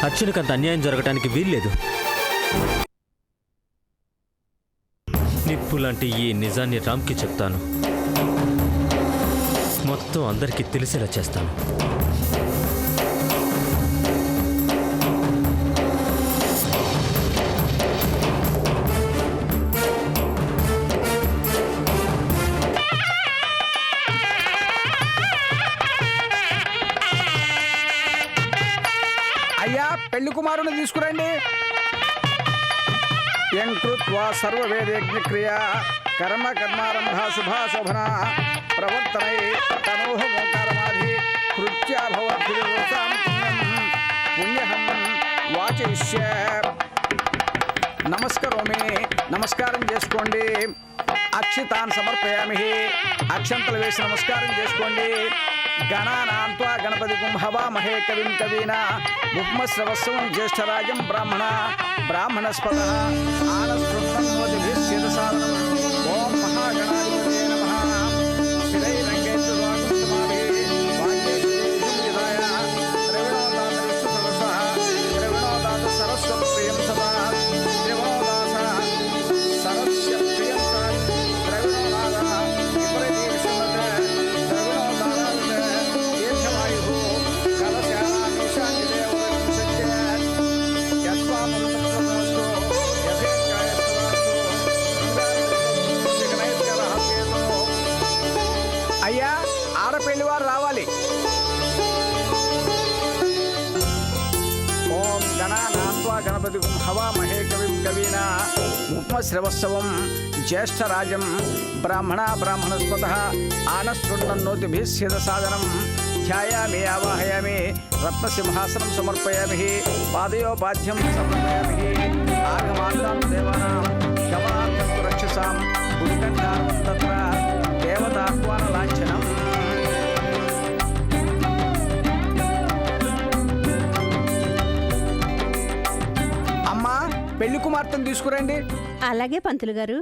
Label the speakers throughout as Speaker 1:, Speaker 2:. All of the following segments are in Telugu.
Speaker 1: అర్చనకంత అన్యాయం జరగటానికి వీల్లేదు. నిప్పు లాంటి ఈ నిజాన్ని రామ్కి చెప్తాను. మొత్తం అందరికీ తెలిసేలా చేస్తాను.
Speaker 2: అయ్యా, పెళ్లి కుమారుని తీసుకురండి. యంకృత్వా సర్వవేదయజ్ఞక్రియా కర్మ కర్మారంభ శుభాశోభన ప్రవర్తనై తనోహ ఓంకారమాధి కృత్యా భవద్భిర్వసాం పుణ్యహం వాచయిష్య. నమస్కరోమి, నమస్కారం చేసుకోండి. అక్షితాన్ సమర్పయామి. అక్షంతలు వేసి నమస్కారం చేసుకోండి. గణానాన్త్వా గణపతిం హవామహే కవిం కవీనా ముహ్మశ్రవస్వం జ్యేష్ఠరాజం బ్రాహ్మణస్పద ఆనస్తృప్తమోదిభిః సిద్ధసాదనం. ఓం మహాగణాధిపతే నమః. స్థిరైరంగేశ్వరాగోత్తమాభిః వాక్యేశ్వరీయుధాయ త్రివిణోదాత సరస్వప్రియం సదా త్రివిణోదాస సరస్య ప్రియం త్రివిణోదాత విపరీత విష్ణుమతే అయ్యా, ఆడపెళ్లివారు రావాలి. ఓం గణానాన్త్వా గణపతిం హవామహే కవిం కవీనా ముహ్మశ్రవస్సవం జ్యేష్ఠరాజం బ్రాహ్మణస్పతః ఆనస్తృణ్ణోతిభిః సిద్ధసాదనం. ధ్యాయామి ఆవాహయామి రత్నసింహాసనం సమర్పయామి. పాదయోపాధ్యం సమర్పయామి. ఆగమాంతాం దేవానాం గమనార్థం రక్షసాం ఉత్కంఠార్థం తత్ర దేవతాహ్వాన లాంఛనం. అమ్మా, పెళ్లి కుమార్తెను తీసుకురండి.
Speaker 3: అలాగే పంతులు గారు.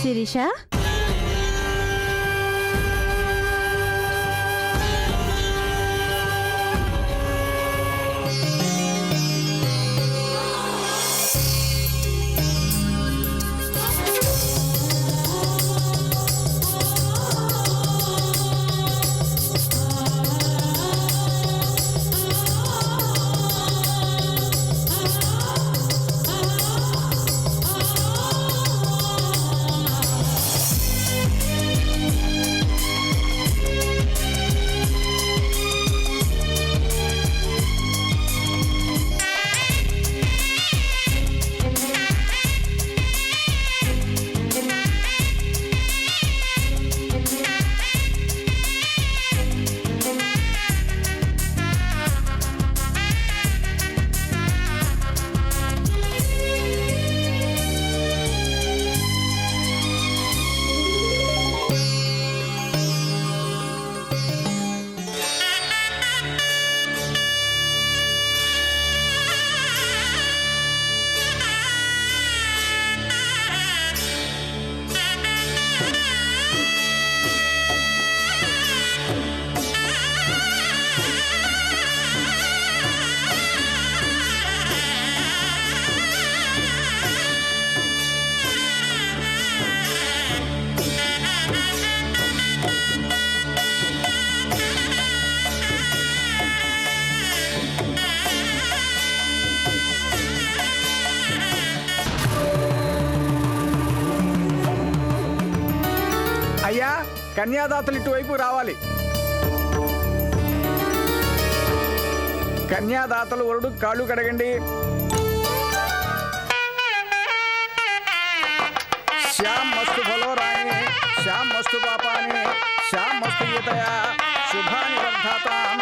Speaker 3: శిరీష,
Speaker 2: అయ్యా, కన్యాదాతలు ఇటువైపు రావాలి. కన్యాదాతలు వరుడు కాళ్ళు కడగండి. శ్యామ్ మస్తు ఫలో రాణి శ్యామ్ మస్తు పాపాని శ్యామ్ మస్తు యుతయా శుభాని వర్ధతాం.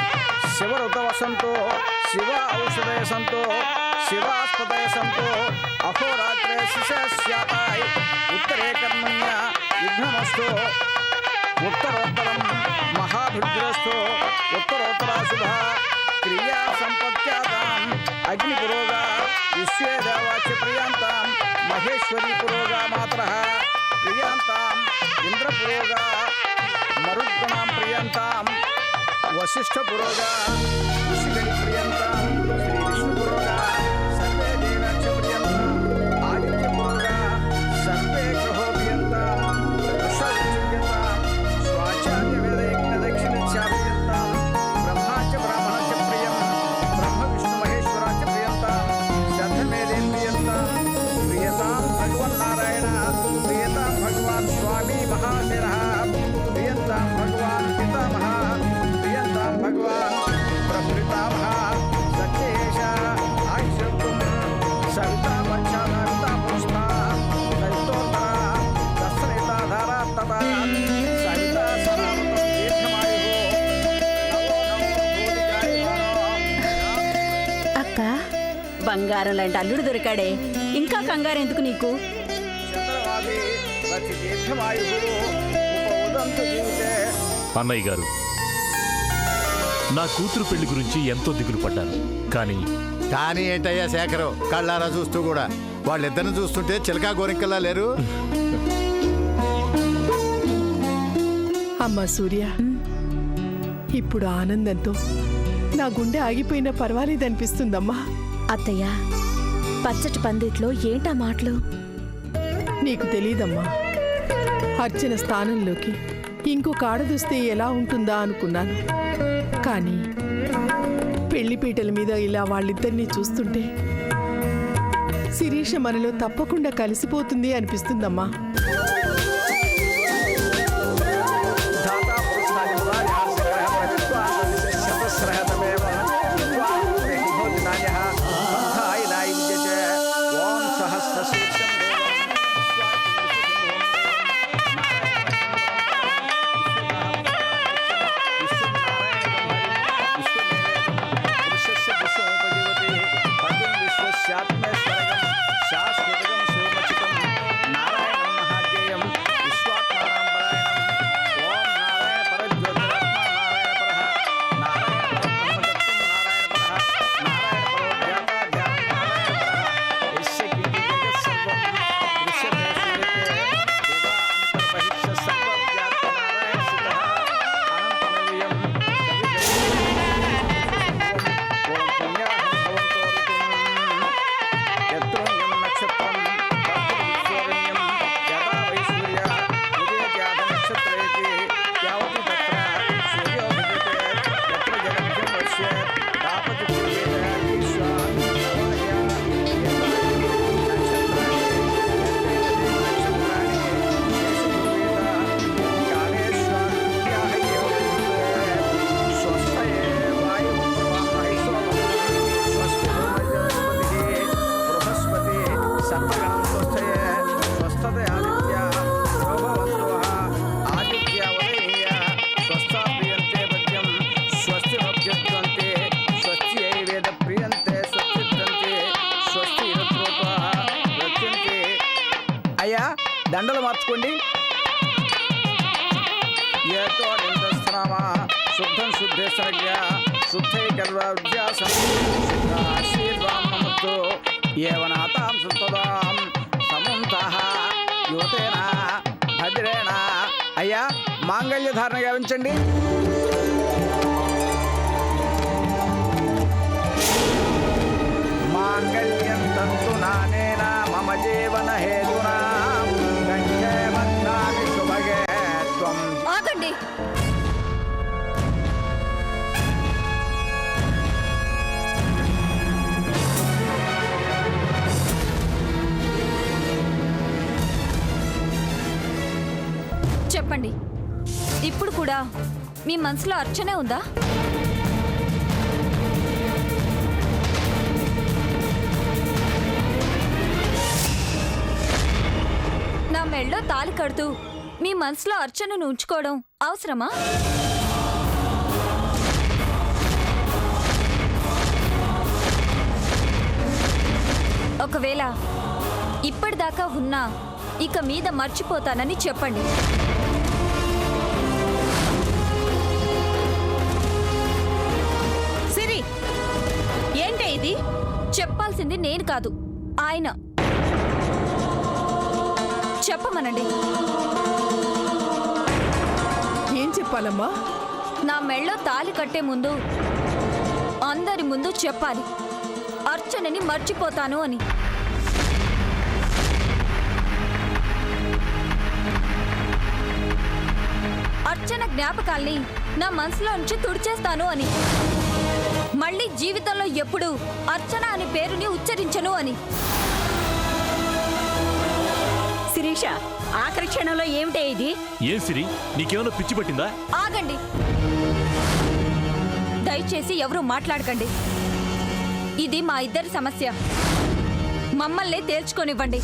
Speaker 2: శివరుత వసంతో శివ ఔషధయ సంతో శివాస్పదయ సంతో అహోరాత్రే శిశాయ్ ఉత్తరే కర్మణ్య యుద్ధమస్తు. ఉత్తరోత్తరం మహాభిద్రస్తు. ఉత్తరోత్తరాశుభ క్రియా సంపత్యాతాం. అగ్ని పురోగా విశ్వే దేవాచ ప్రియాంతాం. మహేశ్వరీ పురోగా మాతరః ప్రియాంతాం. ఇంద్ర పురోగా మరుద్గణాం ప్రియాంతాం. వశిష్ఠ పురోగా ఋషిగణి ప్రియంత శ్రీ విష్ణు పురోగా సర్వే దేవాక్ష ప్రియంత ఆదిత్య పురోగా సర్వే గ్రహోపియంత వృషభ్యంత స్వాచార్య వేదయజ్ఞ దక్షిణ చాప్యంత బ్రహ్మాచ బ్రాహ్మణాచ ప్రియం బ్రహ్మ విష్ణు మహేశ్వరాచ ప్రియంత శ్రద్ధమేదే ప్రియంత ప్రియతాం భగవన్నారాయణ ప్రియతాం భగవాన్ స్వామి మహాశిర ప్రియంతాం భగవాన్ పితామహ ప్రియంతాం భగవాన్ ప్రపితామహ సత్యేష ఆయుష్యం సవితా వర్షాధారితా పుష్పా దైతోత్తర దశరథాధారా తథా సవితా సనామతం దీర్ఘమాయుః నవో నవో భూతికాయ
Speaker 3: అక్క బంగారం లాంటి అల్లుడు దొరికాడే, ఇంకా కంగారు ఎందుకు నీకు?
Speaker 2: చంద్రవాది రచి దీర్ఘమాయుః ఉపవదంతు జీవితే.
Speaker 4: అన్నయ్య గారు, నా కూతురు పెళ్లి గురించి ఎంతో దిగులు పడ్డాను. కానీ
Speaker 5: కానీ ఏంటయ్యా శేఖరం, కళ్ళారా చూస్తూ కూడా వాళ్ళిద్దరిని చూస్తుంటే చిలకా గోరింకల్లా లేరు.
Speaker 6: అమ్మా సూర్య, ఇప్పుడు ఆనందంతో నా గుండె ఆగిపోయినా పర్వాలేదనిపిస్తుందమ్మా.
Speaker 3: అత్తయ్య, పచ్చటి పందిట్లో ఏంటా మాటలు?
Speaker 6: నీకు తెలీదమ్మా, అర్చన స్థానంలోకి ఇంకొక ఆడదొస్తే ఎలా ఉంటుందా అనుకున్నాను. కానీ పెళ్లిపీటల మీద ఇలా వాళ్ళిద్దరినీ చూస్తుంటే శిరీష మనలో తప్పకుండా కలిసిపోతుంది అనిపిస్తుందమ్మా.
Speaker 2: धाता पुरुषादिवाय आश्रयः प्रवित्वान् शतस्रहतमेव विद्वान् भोजनायः बन्धाय नाय विद्यते ॐ सहस्रशीर्षं शाश्वतगं शिवमचितं नारायणं महाज्ञेयं विश्वात्मानां परायणम् ओम नारायण परज्योतिरात्मा नारायण परः नारायण परब्रह्मतत्त्वं नारायण परः नारायण परो ज्ञाता ध्यानं नारायण परः यस्य किञ्चित् सर्वं दृश्यते श्रूयते देवा अन्तर्बहिश्च सर्वव्याप्त नारायण स्थितः अनन्तमव्ययं ओम पुण्याहं भवन्तो ऋतुम् यत्रोऽन्यं नक्षत्रं तद्विश्वरण्यं यदा वै सूर्यः उदयत्यादनक्षत्रेति यावति तत्र सूर्यो भजते यत्र जलभ्यं पश्येत् तापति पूर्वेद ईश्वराय स्वस्थये बृहस्पति सर्वगणं स्वस्थये स्वस्थते आदित्य शोभवन्तुः आदित्य उदयीय स्वस्था प्रियन्ते पद्यं स्वस्तिमभ्यद्वन्ते स्वस्त्यै वेद प्रियन्ते स्वस्तिद्वन्ते स्वस्तिरत्रोपाः रच्यन्ते. అయ్యా దండలు మార్చుకోండి. ఏతో నిందస్నామా శుద్ధం శుద్ధేశ్వరజ్ఞ శుద్ధైకర్వాభ్యాసం శుద్ధాశీర్వామముతో ఏవనాతాం సుతదాం సముంతాః యువతేన భద్రేణ. అయ్యా మాంగళ్య ధారణ గావించండి. మాంగళ్యం తంతు నానేన మమ జీవన హేతునా గంగే మధ్యామి శుభగే త్వం.
Speaker 3: ఆగండి. చెప్పండి, ఇప్పుడు కూడా మీ మనసులో అర్చనే ఉందా? నా మెళ్ళో తాళి కడుతూ మీ మనసులో అర్చనను ఉంచుకోవడం అవసరమా? ఒకవేళ ఇప్పటిదాకా ఉన్నా ఇక మీద మర్చిపోతానని చెప్పండి. సిరి, ఏంటే ఇది? చెప్పాల్సింది నేను కాదు, ఆయన. చెప్పమనండి.
Speaker 6: ఏం చెప్పాలమ్మా?
Speaker 3: నా మెళ్ళో తాలి కట్టే ముందు అందరి ముందు చెప్పాలి అర్చనని మర్చిపోతాను అని. అర్చన జ్ఞాపకాల్ని నా మనసులో నుంచి తుడిచేస్తాను అని. మళ్ళీ జీవితంలో ఎప్పుడు అర్చన అనే పేరుని ఉచ్చరించను అని.
Speaker 7: శిరీష, ఆఖరి క్షణంలో ఏమిటే ఇది?
Speaker 4: ఏం సిరి, నీకేమైనా పిచ్చి పట్టిందా?
Speaker 3: ఆగండి, దయచేసి ఎవరూ మాట్లాడకండి. ఇది మా ఇద్దరి సమస్య, మమ్మల్ని తేల్చుకొనివ్వండి.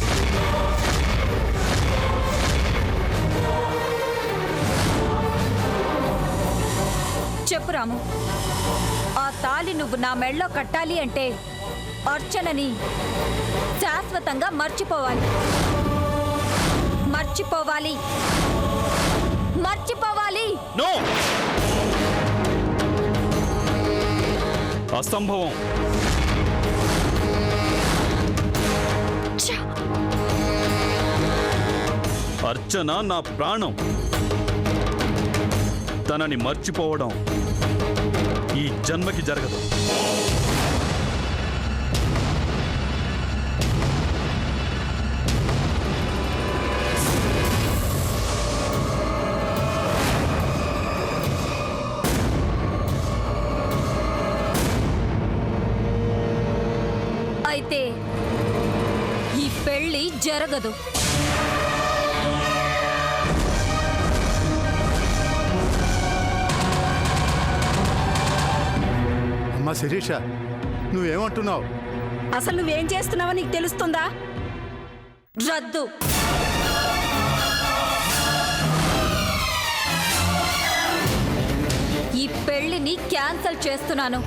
Speaker 3: చెప్పు రాము, ఆ తాళి నువ్వు నా మెళ్ళో కట్టాలి అంటే అర్చనని శాశ్వతంగా మర్చిపోవాలి. మర్చిపోవాలి, మర్చిపోవాలి.
Speaker 8: నో, అసంభవం. అర్చన నా ప్రాణం. తనని మర్చిపోవడం ఈ జన్మకి జరగదు.
Speaker 3: అయితే ఈ పెళ్లి జరగదు.
Speaker 5: అమ్మా శిరీష, నువ్వేమంటున్నావు?
Speaker 7: అసలు నువ్వేం చేస్తున్నావో నీకు తెలుస్తుందా?
Speaker 3: రద్దు. ఈ పెళ్లిని క్యాన్సిల్ చేస్తున్నాను.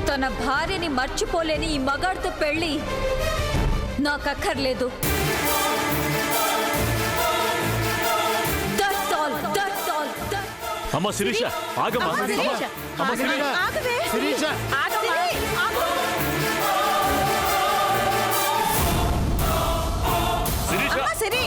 Speaker 3: తన భార్యని మర్చిపోలేని ఈ మగాడితో పెళ్లి నాకక్కర్లేదు. That's all, that's all, that's...
Speaker 4: అమ్మా శిరీష, ఆగమ్మా.
Speaker 7: శిరీష,
Speaker 4: అమ్మా శిరీష,
Speaker 7: ఆగవే.
Speaker 5: శిరీష,
Speaker 7: ఆగమ్మా, ఆగు.
Speaker 4: శిరీష.
Speaker 7: అమ్మా, సిరి.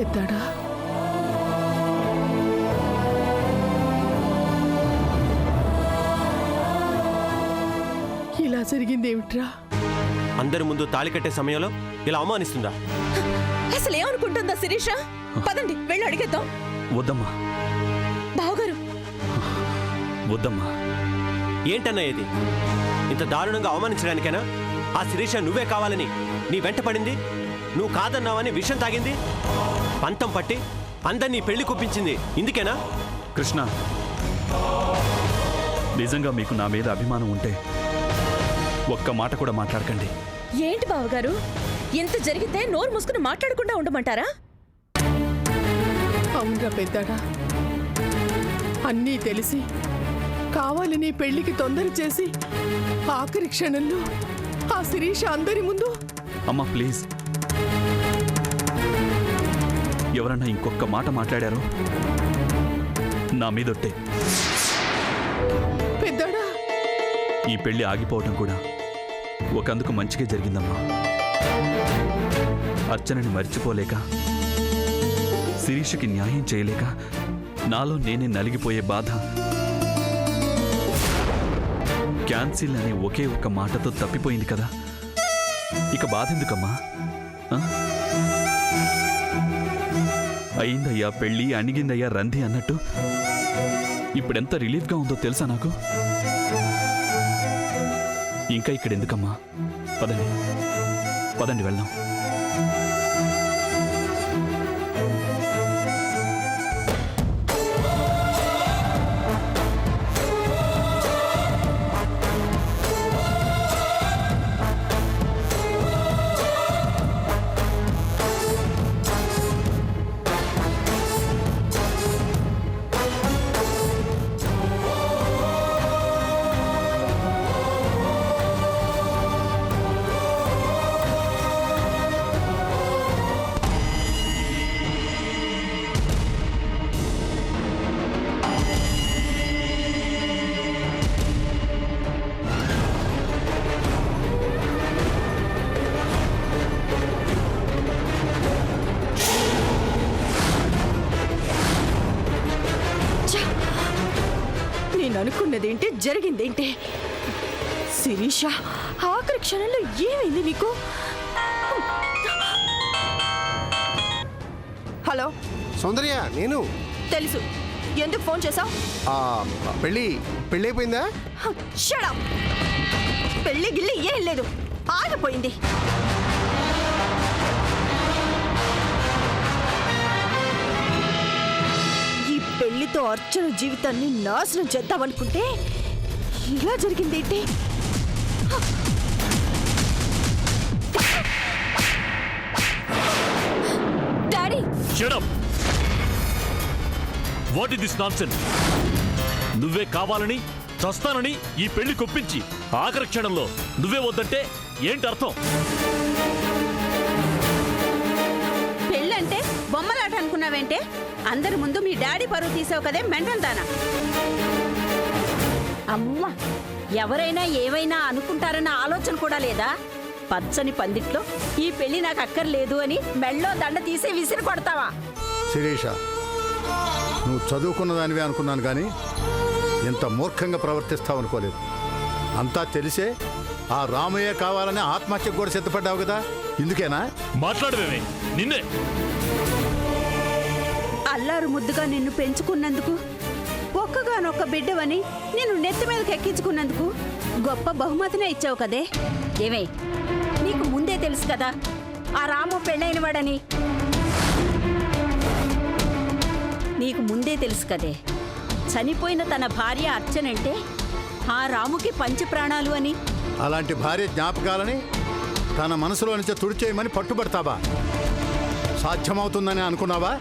Speaker 6: పెద్దాడా ఇలా జరిగిందేమిట్రా?
Speaker 9: అందరి ముందు తాళి కట్టే సమయంలో ఇలా అవమానిస్తుందా?
Speaker 7: అసలు ఏమనుకుంటుందా శిరీష? పదండి వెళ్ళి అడిగేద్దాం.
Speaker 8: వద్దమ్మా,
Speaker 7: బావగారు,
Speaker 8: వద్దమ్మా.
Speaker 9: ఏంటన్నా ఇది? ఇంత దారుణంగా అవమానించడానికేనా ఆ శిరీష నువ్వే కావాలని నీ వెంట పడింది? నువ్వు కాదన్నావని విషం తాగింది, పంతం పట్టి అందరినీ పెళ్లి కుప్పించింది ఇందుకేనా?
Speaker 8: కృష్ణ, నిజంగా మీకు నా మీద అభిమానం ఉంటే ఒక్క మాట కూడా మాట్లాడకండి.
Speaker 7: ఏంటి బావగారు, ఇంత జరిగితే నోరు మూసుకుని మాట్లాడకుండా ఉండమంటారా?
Speaker 6: అవునరా పెద్దాడా, అన్నీ తెలిసి కావాలని పెళ్లికి తొందర చేసి ఆఖరి క్షణంలో ఆ శిరీష అందరి ముందు.
Speaker 8: అమ్మా ప్లీజ్, ఎవరన్నా ఇంకొక మాట మాట్లాడారో నా మీదొట్టే.
Speaker 6: పెద్దాడా,
Speaker 8: ఈ పెళ్లి ఆగిపోవటం కూడా ఒకందుకు మంచిగా జరిగిందమ్మా. అర్చనని మర్చిపోలేక, శిరీషకి న్యాయం చేయలేక నాలో నేనే నలిగిపోయే బాధ క్యాన్సిల్ అనే ఒకే ఒక్క మాటతో తప్పిపోయింది కదా. ఇక బాధ ఎందుకమ్మా? ఆ? అయిందయ్యా పెళ్ళి, అణిగిందయ్యా రంది అన్నట్టు ఇప్పుడెంత రిలీఫ్గా ఉందో తెలుసా నాకు. ఇంకా ఇక్కడ ఎందుకమ్మా? పదండి పదండి వెళ్దాం.
Speaker 7: నేను అనుకున్నదేంటి, జరిగిందేంటి? శిరీష, ఆఖరి క్షణంలో ఏమైంది నీకు? హలో
Speaker 10: సౌందర్య, నేను.
Speaker 7: తెలుసు, ఎందుకు ఫోన్ చేసావు?
Speaker 10: పెళ్ళి అయిపోయిందా?
Speaker 7: Shut up. పెళ్లి గిల్లి ఏం లేదు, ఆగిపోయింది. ఈ పెళ్లితో అర్చన జీవితాన్ని నాశనం చేద్దామనుకుంటే ఇలా జరిగిందేంటి?
Speaker 3: Daddy,
Speaker 4: Shut up! What is this nonsense? నువ్వే కావాలని చస్తానని ఈ పెళ్లి కొప్పించి ఆఖరి క్షణంలో నువ్వే వద్దంటే ఏంటి అర్థం?
Speaker 7: పెళ్ళంటే బొమ్మలాట అనుకున్నావేంటే? అందరి ముందు మీ డాడీ పరువు తీసావు కదే మెంటల్ దానా. అమ్మా, ఎవరైనా ఏవైనా అనుకుంటారన్న ఆలోచన కూడా లేదా? పచ్చని పందిట్లో ఈ పెళ్లి నాకు అక్కర్లేదు అని మెళ్ళో దండ తీసి విసిరి కొడతావా?
Speaker 5: శిరీష, నువ్వు చదువుకున్న దానివే అనుకున్నాను కానీ ఇంత మూర్ఖంగా ప్రవర్తిస్తావు అనుకోలేదు. అంతా తెలిసే ఆ రామయ్య కావాలని ఆత్మహత్యకు కూడా సిద్ధపడ్డావు కదా, ఇందుకేనా?
Speaker 4: మాట్లాడవేమే నిన్నే.
Speaker 7: అల్లారు ముద్దుగా నిన్ను పెంచుకున్నందుకు, ఒక్కగానొక్క బిడ్డవని నిన్ను నెత్తి మీదకి ఎక్కించుకున్నందుకు గొప్ప బహుమతినే ఇచ్చావు కదే. ఏమే, నీకు ముందే తెలుసు కదా ఆ రాము పెళ్ళైన వాడని. నీకు ముందే తెలుసు కదే చనిపోయిన తన భార్య అర్చనంటే ఆ రాముకి పంచి ప్రాణాలు అని.
Speaker 5: అలాంటి భార్య జ్ఞాపకాలని తన మనసులో నుంచి తుడిచేయమని పట్టుబడతావా? సాధ్యమవుతుందని అనుకున్నావా?